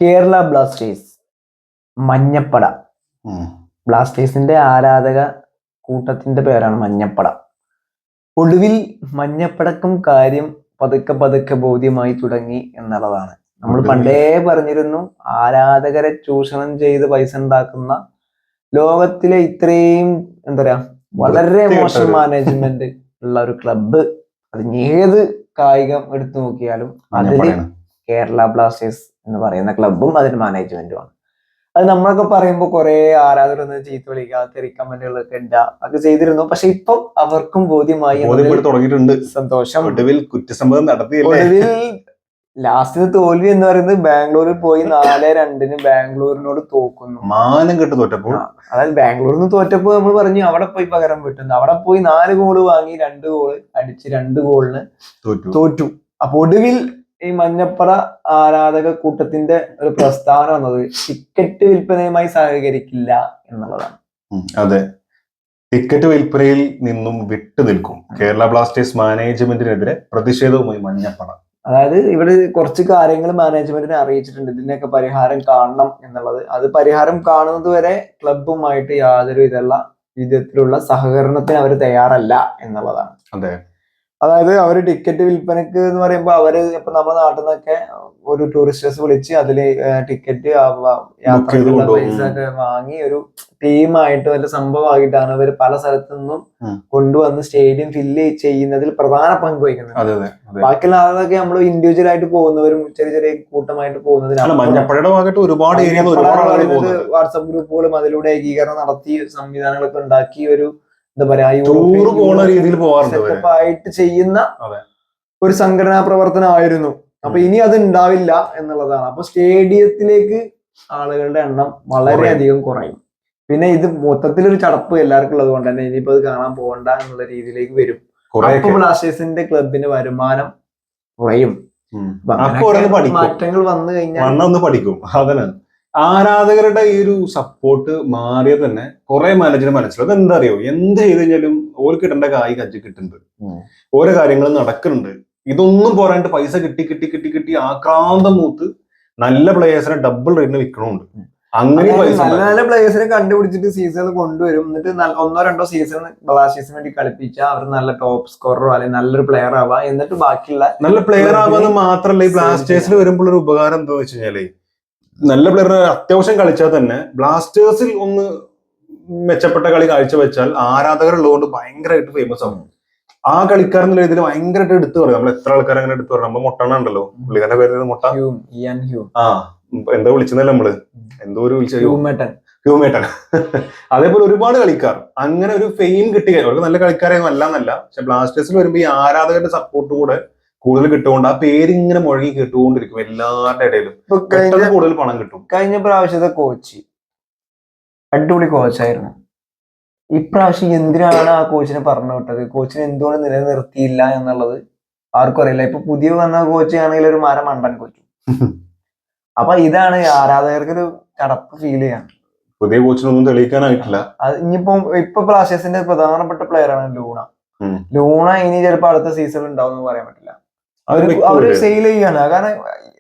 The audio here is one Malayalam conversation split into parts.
കേരള ബ്ലാസ്റ്റേഴ്സ് മഞ്ഞപ്പട. ബ്ലാസ്റ്റേഴ്സിന്റെ ആരാധക കൂട്ടത്തിന്റെ പേരാണ് മഞ്ഞപ്പട. ഒടുവിൽ മഞ്ഞപ്പടക്കും കാര്യം പതുക്കെ പതുക്കെ ബോധ്യമായി തുടങ്ങി എന്നുള്ളതാണ്. നമ്മൾ പണ്ടേ പറഞ്ഞിരുന്നു, ആരാധകരെ ചൂഷണം ചെയ്ത് പൈസ ഉണ്ടാക്കുന്ന ലോകത്തിലെ ഇത്രയും എന്താ പറയാ വളരെ മോശം മാനേജ്മെന്റ് ഉള്ള ഒരു ക്ലബ്ബ്, അതിന് ഏത് കായികം എടുത്തു നോക്കിയാലും അതില് കേരള ബ്ലാസ്റ്റേഴ്സ് എന്ന് പറയുന്ന ക്ലബ്ബും അതിന്റെ മാനേജ്മെന്റുമാണ്. അത് നമ്മളൊക്കെ പറയുമ്പോൾ കുറെ ആരാധകരൊന്നും ചീത്ത വിളിക്കുക, തെറി കമന്റുകളൊക്കെ ഇടുക ഒക്കെ ചെയ്തിരുന്നു. പക്ഷെ ഇപ്പം അവർക്കും ബോധ്യമായി തുടങ്ങിയിട്ടുണ്ട്. സന്തോഷം. ഒടുവിൽ കുറ്റസമ്മതം നടത്തി. ഒടുവിൽ ലാസ്റ്റിന് തോൽവി എന്ന് പറയുന്നത് ബാംഗ്ലൂരിൽ പോയി 4-2 ബാംഗ്ലൂരിനോട് തോക്കുന്നു. മാനം കെട്ട് തോറ്റപ്പോൾ, അതായത് ബാംഗ്ലൂരിൽ നിന്ന് തോറ്റപ്പോൾ നമ്മൾ പറഞ്ഞു അവിടെ പോയി പകരം വീട്ടുന്നു. അവിടെ പോയി 4 ഗോള് വാങ്ങി 2 ഗോള് അടിച്ച് 2 ഗോളിന് തോറ്റു. അപ്പൊ ഒടുവിൽ ഈ മഞ്ഞപ്പട ആരാധക കൂട്ടത്തിന്റെ ഒരു പ്രസ്താവന വന്നത് ടിക്കറ്റ് വിൽപ്പനയുമായി സഹകരിക്കില്ല എന്നുള്ളതാണ്. അതെ, ടിക്കറ്റ് വിൽപ്പനയിൽ നിന്നും വിട്ടു നിൽക്കും. കേരള ബ്ലാസ്റ്റേഴ്സ് മാനേജ്മെന്റിനെതിരെ പ്രതിഷേധവുമായി മഞ്ഞപ്പട. അതായത് ഇവിടെ കുറച്ച് കാര്യങ്ങൾ മാനേജ്മെന്റിനെ അറിയിച്ചിട്ടുണ്ട്, ഇതിനൊക്കെ പരിഹാരം കാണണം എന്നുള്ളത്. അത് പരിഹാരം കാണുന്നത് വരെ ക്ലബുമായിട്ട് യാതൊരു വിധത്തിലുള്ള സഹകരണത്തിന് അവർ തയ്യാറല്ല എന്നുള്ളതാണ്. അതെ, അതായത് അവര് ടിക്കറ്റ് വിൽപ്പനക്ക് എന്ന് പറയുമ്പോൾ അവര് ഇപ്പൊ നമ്മുടെ നാട്ടിൽ നിന്നൊക്കെ ഒരു ടൂറിസ്റ്റേഴ്സ് വിളിച്ച് അതില് ടിക്കറ്റ് യാത്രക്കുള്ള പൈസ ഒക്കെ വാങ്ങി ഒരു ടീമായിട്ട് വല്ല സംഭവമായിട്ടാണ് ഇവർ പല സ്ഥലത്തു നിന്നും കൊണ്ടുവന്ന് സ്റ്റേഡിയം ഫില്ല് ചെയ്യുന്നതിൽ പ്രധാന പങ്ക് വഹിക്കുന്നത്. ബാക്കിയുള്ള ആളുകളൊക്കെ നമ്മൾ ഇൻഡിവിജ്വൽ ആയിട്ട് പോകുന്നവരും ചെറിയ ചെറിയ കൂട്ടമായിട്ട് പോകുന്നതിനാണ്. വാട്സപ്പ് ഗ്രൂപ്പുകളും അതിലൂടെ ഏകീകരണം നടത്തി സംവിധാനങ്ങളൊക്കെ ഉണ്ടാക്കി ഒരു എന്താ പറയാ സെറ്റപ്പായിട്ട് ചെയ്യുന്ന ഒരു സംഘടനാ പ്രവർത്തനമായിരുന്നു. അപ്പൊ ഇനി അത് ഉണ്ടാവില്ല എന്നുള്ളതാണ്. അപ്പൊ സ്റ്റേഡിയത്തിലേക്ക് ആളുകളുടെ എണ്ണം വളരെയധികം കുറയും. പിന്നെ ഇത് മൊത്തത്തിലൊരു ചടപ്പ് എല്ലാവർക്കും ഉള്ളത് കൊണ്ട് തന്നെ ഇനിയിപ്പോ അത് കാണാൻ പോകണ്ട എന്നുള്ള രീതിയിലേക്ക് വരും. അപ്പൊ ബ്ലാസ്റ്റേഴ്സിന്റെ ക്ലബിന്റെ വരുമാനം കുറയും. മാറ്റങ്ങൾ വന്നു കഴിഞ്ഞാൽ പഠിക്കും. അതന്നെ ആരാധകരുടെ ഈ ഒരു സപ്പോർട്ട് മാറിയ തന്നെ കുറെ മാനേജർ മനസ്സിലാവും. അതെന്താ അറിയോ, എന്ത് ചെയ്ത് കഴിഞ്ഞാലും ഓർക്ക് കിട്ടേണ്ട കായ് കജ്ജി കിട്ടുന്നുണ്ട്, ഓരോ കാര്യങ്ങളും നടക്കുന്നുണ്ട്. ഇതൊന്നും പോരാണ്ട് പൈസ കിട്ടി ആക്രാന്തം മൂത്ത് നല്ല പ്ലേയേഴ്സിനെ ഡബിൾ റേറ്റിന് വിൽക്കണമുണ്ട്. അങ്ങനെ നല്ല നല്ല പ്ലേയേഴ്സിനെ കണ്ടുപിടിച്ചിട്ട് സീസണിൽ കൊണ്ടുവരും. എന്നിട്ട് 1-2 സീസൺ ബ്ലാസ്റ്റേഴ്സിന് വേണ്ടി കളിപ്പിച്ചാൽ അവർ നല്ല ടോപ്പ് സ്കോററോ അല്ലെങ്കിൽ നല്ലൊരു പ്ലെയർ ആവാ. എന്നിട്ട് ബാക്കിയുള്ള നല്ല പ്ലെയർ ആവാന്ന് മാത്രമല്ല, ഈ ബ്ലാസ്റ്റേഴ്സിൽ വരുമ്പോൾ ഒരു ഉപകാരം എന്താ വെച്ച് കഴിഞ്ഞാല്, നല്ല പ്ലെയറിന് അത്യാവശ്യം കളിച്ചാൽ തന്നെ ബ്ലാസ്റ്റേഴ്സിൽ ഒന്ന് മെച്ചപ്പെട്ട കളി കാഴ്ചവെച്ചാൽ ആരാധകർ ഉള്ളതുകൊണ്ട് ഭയങ്കരമായിട്ട് ഫേമസ് ആവും. ആ കളിക്കാരൻ എന്നുള്ള രീതിയിൽ ഭയങ്കരമായിട്ട് എടുത്തു പറയും. നമ്മൾ എത്ര ആൾക്കാർ അങ്ങനെ എടുത്തു പറയും. നമ്മൾ മൊട്ടണ ഉണ്ടല്ലോ, പുള്ളിക്കാരന്റെ പേര് മൊട്ട, എന്താ വിളിച്ചതല്ലേ നമ്മള്, എന്തോ ഒരു ഹ്യൂമേട്ടൻ. അതേപോലെ ഒരുപാട് കളിക്കാർ അങ്ങനെ ഒരു ഫെയിം കിട്ടി. അവർക്ക് നല്ല കളിക്കാരെയൊന്നും അല്ലാന്നല്ല, പക്ഷെ ബ്ലാസ്റ്റേഴ്സിൽ വരുമ്പോ ഈ ആരാധകരുടെ സപ്പോർട്ട് കൂടെ കൂടുതൽ കിട്ടുകൊണ്ട് ആ പേരിങ്ങനെ മുഴങ്ങി കേട്ടുകൊണ്ടിരിക്കും എല്ലാവരുടെ ഇടയിലും. കൂടുതൽ പണം കിട്ടും. കഴിഞ്ഞ പ്രാവശ്യത്തെ കോച്ച് അടിപൊളി കോച്ചായിരുന്നു. ഇപ്രാവശ്യം എന്തിനാണ് ആ കോച്ചിനെ പറഞ്ഞു വിട്ടത്, കോച്ചിനെ എന്തുകൊണ്ട് നിലനിർത്തിയില്ല എന്നുള്ളത് ആർക്കും അറിയില്ല. ഇപ്പൊ പുതിയ വന്ന കോച്ച് ആണെങ്കിൽ ഒരു മണ്ടൻ കോച്ച്. അപ്പൊ ഇതാണ് ആരാധകർക്ക് ഒരു ചടപ്പ് ഫീൽ ചെയ്യാണ്. പുതിയ കോച്ചിനൊന്നും തെളിയിക്കാനായിട്ടില്ല. ഇപ്പൊ ബ്ലാസ്റ്റേഴ്സിന്റെ പ്രധാനപ്പെട്ട പ്ലെയർ ആണ് ലൂണ. ഇനി ചിലപ്പോ അടുത്ത സീസണിൽ ഉണ്ടാവും എന്ന് പറയാൻ പറ്റില്ല. അവര് സെയിൽ ചെയ്യാണ്. കാരണം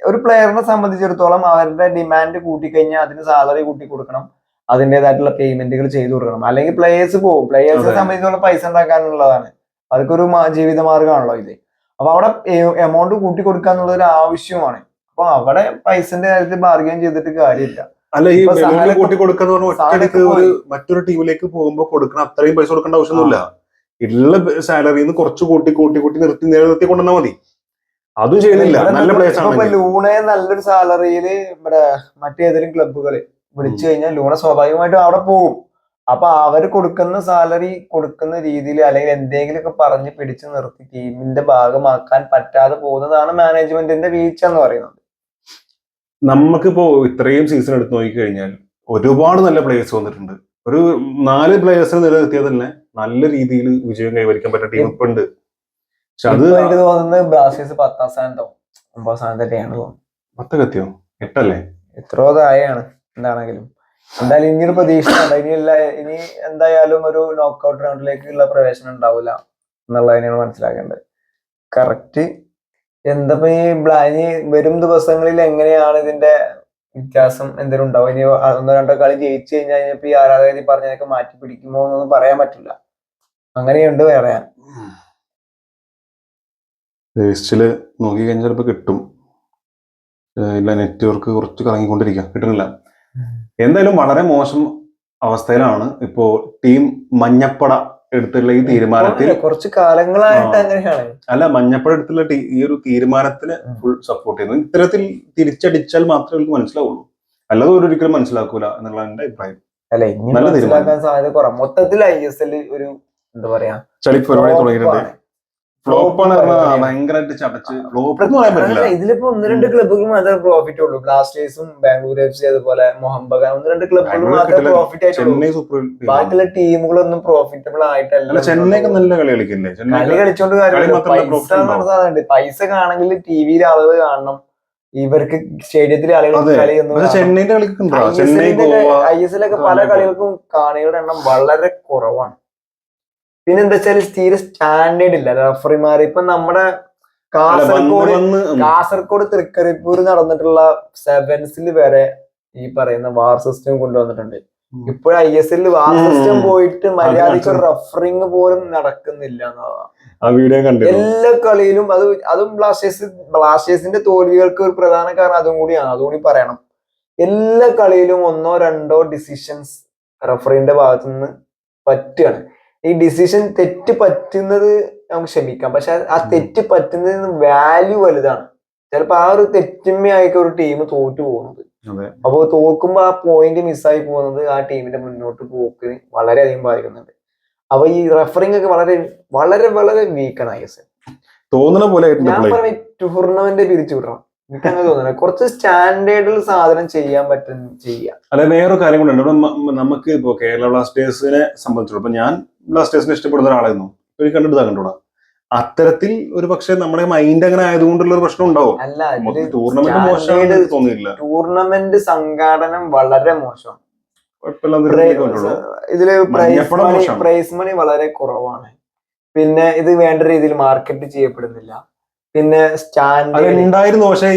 ഒരു പ്ലെയറിനെ സംബന്ധിച്ചിടത്തോളം അവരുടെ ഡിമാൻഡ് കൂട്ടിക്കഴിഞ്ഞാൽ അതിന് സാലറി കൂട്ടി കൊടുക്കണം, അതിൻ്റെതായിട്ടുള്ള പേയ്മെന്റുകൾ ചെയ്തു കൊടുക്കണം. അല്ലെങ്കിൽ പ്ലേയേഴ്സ് പോകും. പ്ലേയേഴ്സിനെ സംബന്ധിച്ചിടത്തോളം പൈസ ഉണ്ടാക്കാനുള്ളതാണ്, അതൊക്കെ ഒരു ജീവിത മാർഗമാണല്ലോ ഇത്. അപ്പൊ അവിടെ എമൗണ്ട് കൂട്ടി കൊടുക്കുക എന്നുള്ളത് ഒരു ആവശ്യമാണ്. അപ്പൊ അവിടെ പൈസന്റെ കാര്യത്തിൽ ബാർഗെയിൻ ചെയ്തിട്ട് കാര്യമില്ല. അല്ല, ഈ കൂട്ടി കൊടുക്കുന്ന മറ്റൊരു ടീമിലേക്ക് പോകുമ്പോൾ കൊടുക്കണം അത്രയും പൈസ കൊടുക്കേണ്ട ആവശ്യമൊന്നുമില്ല. ഉള്ള സാലറിന്ന് കുറച്ച് കൂട്ടി നിർത്തി കൊണ്ടുവന്നാൽ മതി. അതും ചെയ്യുന്നില്ല. നല്ല പ്ലേയേഴ്സ് ആണ്. ലൂണയെ നല്ലൊരു സാലറിയില് ഇവിടെ മറ്റേതെങ്കിലും ക്ലബ്ബുകള് വിളിച്ചു കഴിഞ്ഞാൽ ലൂണ സ്വാഭാവികമായിട്ടും അവിടെ പോകും. അപ്പൊ അവര് കൊടുക്കുന്ന സാലറി കൊടുക്കുന്ന രീതിയിൽ അല്ലെങ്കിൽ എന്തെങ്കിലുമൊക്കെ പറഞ്ഞ് പിടിച്ചു നിർത്തി ടീമിന്റെ ഭാഗമാക്കാൻ പറ്റാതെ പോകുന്നതാണ് മാനേജ്മെന്റിന്റെ വീഴ്ച എന്ന് പറയുന്നത്. നമുക്കിപ്പോ ഇത്രയും സീസൺ എടുത്ത് നോക്കിക്കഴിഞ്ഞാൽ ഒരുപാട് നല്ല പ്ലേയേഴ്സ് വന്നിട്ടുണ്ട്. ഒരു 4 പ്ലേയേഴ്സിനെ നിലനിർത്തിയാൽ തന്നെ നല്ല രീതിയിൽ വിജയം കൈവരിക്കാൻ പറ്റുന്ന ടീം ഇപ്പൊ ഉണ്ട്. പക്ഷെ അത് എനിക്ക് തോന്നുന്നത് ബ്ലാസ്റ്റേഴ്സ് 10ാം സ്ഥാനത്തോ 9ാം സ്ഥാനത്തൊക്കെയാണ് തോന്നുന്നു. 10 കത്തിയോ 8 അല്ലേ, എത്രയോ താഴെയാണ്. എന്താണെങ്കിലും എന്തായാലും ഇനിയൊരു പ്രതീക്ഷ ഇനി എന്തായാലും ഒരു നോക്കൌട്ട് റൗണ്ടിലേക്കുള്ള പ്രവേശനം ഉണ്ടാവില്ല എന്നുള്ളതിനാണ് മനസ്സിലാക്കേണ്ടത്. കറക്റ്റ് എന്താ ഇനി വരും ദിവസങ്ങളിൽ എങ്ങനെയാണ് ഇതിന്റെ വ്യത്യാസം എന്തെങ്കിലും ഉണ്ടാവും. ഇനി ഒന്നോ രണ്ടോ കളി ജയിച്ചു കഴിഞ്ഞാൽ ഇപ്പൊ ഈ ആരാധകർ പറഞ്ഞതൊക്കെ മാറ്റി പിടിക്കുമോ എന്നൊന്നും പറയാൻ പറ്റില്ല. അങ്ങനെയുണ്ട് പറയാൻ. രജിസ്റ്റില് നോക്കി കഴിഞ്ഞാൽ ചിലപ്പോൾ കിട്ടും. ഇല്ല, നെറ്റ്വർക്ക് കുറച്ച് കറങ്ങിക്കൊണ്ടിരിക്കുക, കിട്ടുന്നില്ല. എന്തായാലും വളരെ മോശം അവസ്ഥയിലാണ് ഇപ്പോ ടീം മഞ്ഞപ്പട എടുത്തുള്ള ഈ തീരുമാനത്തിൽ. കുറച്ച് കാലങ്ങളായിട്ട് അങ്ങനെയാണ്. അല്ല, മഞ്ഞപ്പട എടുത്തുള്ള ഈ ഒരു തീരുമാനത്തിന് ഫുൾ സപ്പോർട്ട് ചെയ്യുന്നു. ഇത്തരത്തിൽ തിരിച്ചടിച്ചാൽ മാത്രമേ അവർക്ക് മനസ്സിലാവുള്ളൂ, അല്ലാതെ ഒരിക്കലും മനസ്സിലാക്കൂല എന്നുള്ള എന്റെ അഭിപ്രായം. അല്ല, ഇനി മനസ്സിലാക്കാൻ സാധ്യത കുറവ്. മൊത്തത്തിൽ ISL ഒരു എന്താ പറയാ ചളിപ്പരിപാടി തുടങ്ങിയിട്ടുണ്ട്. ഫ്ലോപ്പാണ് ഭയങ്കരമായിട്ട് ചടച്ച്. ഫ്ലോപ്പ് എന്ന് പറയാൻ പറ്റില്ല. ഇതിലിപ്പോ 1-2 ക്ലബുകൾ മാത്രമേ പ്രോഫിറ്റ് ഉള്ളൂ. ബ്ലാസ്റ്റേഴ്സും ബാംഗ്ലൂർ FC അതുപോലെ മോഹൻ ബഗാൻ 1-2 ക്ലബുകൾ മാത്രമേ പ്രോഫിറ്റ് ആയിട്ടുള്ളൂ. ബാക്കിയുള്ള ടീമുകളൊന്നും പ്രോഫിറ്റബിൾ ആയിട്ടല്ല. ചെന്നൈക്ക് നല്ല കളി കളിക്കില്ലേ? കളി കളിച്ചോണ്ട് കാര്യമില്ല. പൈസ കാണെങ്കിൽ ടിവിയിൽ ആളുകൾ കാണണം, ഇവർക്ക് സ്റ്റേഡിയത്തിൽ ആളുകൾ ISL ഒക്കെ പല കളികൾക്കും കാണികളുടെ എണ്ണം വളരെ കുറവാണ്. പിന്നെ എന്താ വെച്ചാൽ തീരെ സ്റ്റാൻഡേർഡ് ഇല്ല റഫറിമാര്. ഇപ്പൊ നമ്മുടെ കാസർഗോഡ് തൃക്കരിപ്പൂർ നടന്നിട്ടുള്ള സെവൻസിൽ വരെ ഈ പറയുന്ന വാർ സിസ്റ്റം കൊണ്ടുവന്നിട്ടുണ്ട്. ഇപ്പോഴും ISL വാർ സിസ്റ്റം പോയിട്ട് മര്യാദയ്ക്ക് ഒരു റഫറിങ് പോലും നടക്കുന്നില്ല എന്നതാണ്. എല്ലാ കളിയിലും അതും ബ്ലാസ്റ്റേഴ്സിന്റെ തോൽവികൾക്ക് ഒരു പ്രധാന കാരണം അതും കൂടിയാണ്. അതുകൂടി പറയണം. എല്ലാ കളിയിലും 1-2 ഡിസിഷൻസ് റഫറിന്റെ ഭാഗത്തു നിന്ന് പറ്റുകയാണ്. ഈ ഡിസിഷൻ തെറ്റ് പറ്റുന്നത് നമുക്ക് ക്ഷമിക്കാം, പക്ഷെ ആ തെറ്റ് പറ്റുന്നതിന് വാല്യൂ വലുതാണ്. ചിലപ്പോ ആ ഒരു തെറ്റിന്മയായിരിക്കും ഒരു ടീം തോറ്റു പോകുന്നത്. അപ്പൊ തോക്കുമ്പോ ആ പോയിന്റ് മിസ്സായി പോകുന്നത് ആ ടീമിന്റെ മുന്നോട്ട് പോക്കിന് വളരെയധികം ബാധിക്കുന്നുണ്ട്. അപ്പൊ ഈ റഫറിംഗ് ഒക്കെ വളരെ വളരെ വളരെ വീക്കാണ് ISL. തോന്നുന്ന പോലെ ഞാൻ പറഞ്ഞ ടൂർണമെന്റ് പിരിച്ചുവിടണം. എനിക്ക് അങ്ങനെ തോന്നുന്നത് കുറച്ച് സ്റ്റാൻഡേർഡിൽ സാധനം ചെയ്യാൻ പറ്റും ചെയ്യാം. അല്ലെ, വേറൊരു കാര്യം കൊണ്ടുണ്ട്. നമുക്ക് ഇപ്പോ കേരള ബ്ലാസ്റ്റേഴ്സിനെ സംബന്ധിച്ചിടത്തോളം, ഇപ്പൊ ഞാൻ ബ്ലാസ്റ്റേഴ്സിനെ ഇഷ്ടപ്പെടുന്ന ഒരാളായിരുന്നു, ഒരു കണ്ടിട്ട് കണ്ടൂടാ. അത്തരത്തിൽ ഒരു പക്ഷെ നമ്മുടെ മൈൻഡ് അങ്ങനെ ആയതുകൊണ്ടുള്ള ഒരു പ്രശ്നം ഉണ്ടാവും. അല്ല, ടൂർണമെന്റ് മോശമാണെന്ന് തോന്നിയില്ല. ടൂർണമെന്റ് സംഘാടനം വളരെ മോശമാണ്. ഇതില് പ്രൈസ് മണി വളരെ കുറവാണ്. പിന്നെ ഇത് വേണ്ട രീതിയിൽ മാർക്കറ്റ് ചെയ്യപ്പെടുന്നില്ല. പിന്നെ സ്റ്റാൻഡേർഡ് ഉണ്ടായിരുന്നു, പക്ഷെ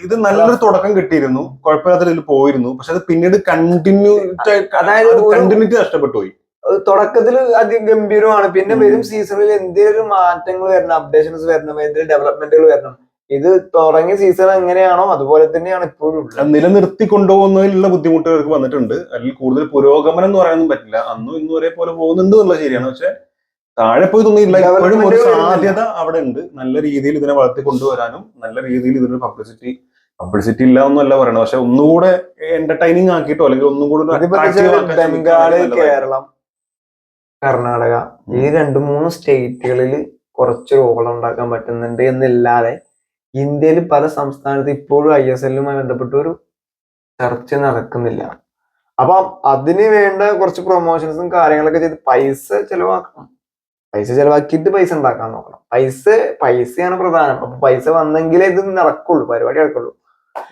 ഇത് നല്ലൊരു തുടക്കം കിട്ടിയിരുന്നു, കുഴപ്പമില്ലാത്ത രീതിയിൽ പോയിരുന്നു. പക്ഷെ അത് പിന്നീട് കണ്ടിന്യൂറ്റി നഷ്ടപ്പെട്ടു പോയി. തുടക്കത്തിൽ അതിഗംഭീരമാണ്. പിന്നെ വരും സീസണിൽ എന്തെങ്കിലും മാറ്റങ്ങൾ വരണം, അപ്ഡേഷൻസ് വരണം, എന്തെങ്കിലും ഡെവലപ്മെന്റുകൾ വരണം. ഇത് തുടങ്ങിയ സീസൺ എങ്ങനെയാണോ അതുപോലെ തന്നെയാണ് ഇപ്പോഴും. നിലനിർത്തി കൊണ്ടുപോകുന്നതിലുള്ള ബുദ്ധിമുട്ടുകൾക്ക് വന്നിട്ടുണ്ട്. അതിൽ കൂടുതൽ പുരോഗമനം എന്ന് പറയാനൊന്നും പറ്റില്ല. അന്നും ഇന്നും ഒരേ പോലെ പോകുന്നുണ്ട് എന്നുള്ളത് ശരിയാണ്, പക്ഷെ താഴെ പോയി തോന്നിയില്ല. ഇപ്പോഴും ഒരു സാധ്യത അവിടെ ഉണ്ട്, നല്ല രീതിയിൽ ഇതിനെ വളർത്തി കൊണ്ടുവരാനും നല്ല രീതിയിൽ ഇതിനൊരു പബ്ലിസിറ്റി ഇല്ല എന്നല്ല പറയണത്, പക്ഷെ ഒന്നുകൂടെ എന്റർടൈനിങ് ആക്കിയിട്ടോ അല്ലെങ്കിൽ ഒന്നുകൂടെ ബംഗാള്, കേരളം, കർണാടക ഈ 2-3 സ്റ്റേറ്റുകളിൽ കുറച്ച് റോൾ ഉണ്ടാക്കാൻ പറ്റുന്നുണ്ട് എന്നല്ലാതെ ഇന്ത്യയിൽ പല സംസ്ഥാനത്ത് ഇപ്പോഴും ISLുമായി ബന്ധപ്പെട്ട ഒരു ചർച്ച നടക്കുന്നില്ല. അപ്പൊ അതിന് വേണ്ട കുറച്ച് പ്രൊമോഷൻസും കാര്യങ്ങളൊക്കെ ചെയ്ത് പൈസ ചെലവാക്കണം. പൈസ ചെലവാക്കിയിട്ട് പൈസ ഉണ്ടാക്കാൻ നോക്കണം. പൈസയാണ് പ്രധാനം. അപ്പൊ പൈസ വന്നെങ്കിലേ ഇത് നടക്കുള്ളൂ, പരിപാടി നടക്കുള്ളൂ.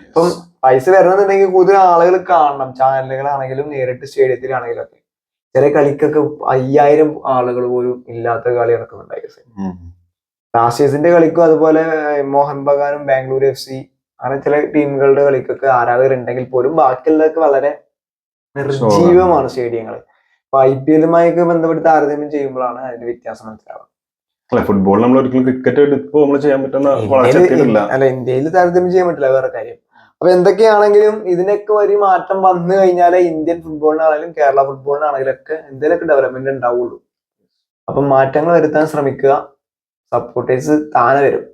ഇപ്പം പൈസ വരണമെന്നുണ്ടെങ്കിൽ കൂടുതൽ ആളുകൾ കാണണം. ചാനലുകളാണെങ്കിലും നേരിട്ട് സ്റ്റേഡിയത്തിലാണെങ്കിലും ഒക്കെ. ചില കളിക്കൊക്കെ 5000 ആളുകൾ പോലും ഇല്ലാത്ത കളി നടക്കുന്നുണ്ട്. ബ്ലാസ്റ്റേഴ്സിന്റെ കളിക്കും അതുപോലെ മോഹൻ ബഗാനും ബാംഗ്ലൂർ FC അങ്ങനെ ചില ടീമുകളുടെ കളിക്കൊക്കെ ആരാധകരുണ്ടെങ്കിൽ പോലും ബാക്കിയുള്ളതൊക്കെ വളരെ നിർജീവമാണ് സ്റ്റേഡിയങ്ങൾ. അപ്പൊ IPLുമായൊക്കെ ബന്ധപ്പെട്ട് താരതമ്യം ചെയ്യുമ്പോഴാണ് അതിന്റെ വ്യത്യാസം മനസ്സിലാവുക. ഫുട്ബോൾ നമ്മൾ ഒരിക്കലും ക്രിക്കറ്റ് ചെയ്യാൻ പറ്റുന്ന അല്ല, ഇന്ത്യയിൽ താരതമ്യം ചെയ്യാൻ പറ്റില്ല, വേറെ കാര്യം. അപ്പൊ എന്തൊക്കെയാണെങ്കിലും ഇതിനൊക്കെ ഒരു മാറ്റം വന്നു കഴിഞ്ഞാലേ ഇന്ത്യൻ ഫുട്ബോളിനാണെങ്കിലും കേരള ഫുട്ബോളിനാണെങ്കിലും ഒക്കെ എന്തെങ്കിലുമൊക്കെ ഡെവലപ്മെന്റ് ഉണ്ടാവുള്ളൂ. അപ്പൊ മാറ്റങ്ങൾ വരുത്താൻ ശ്രമിക്കുക. സപ്പോർട്ടേഴ്സ് താനെ വരും.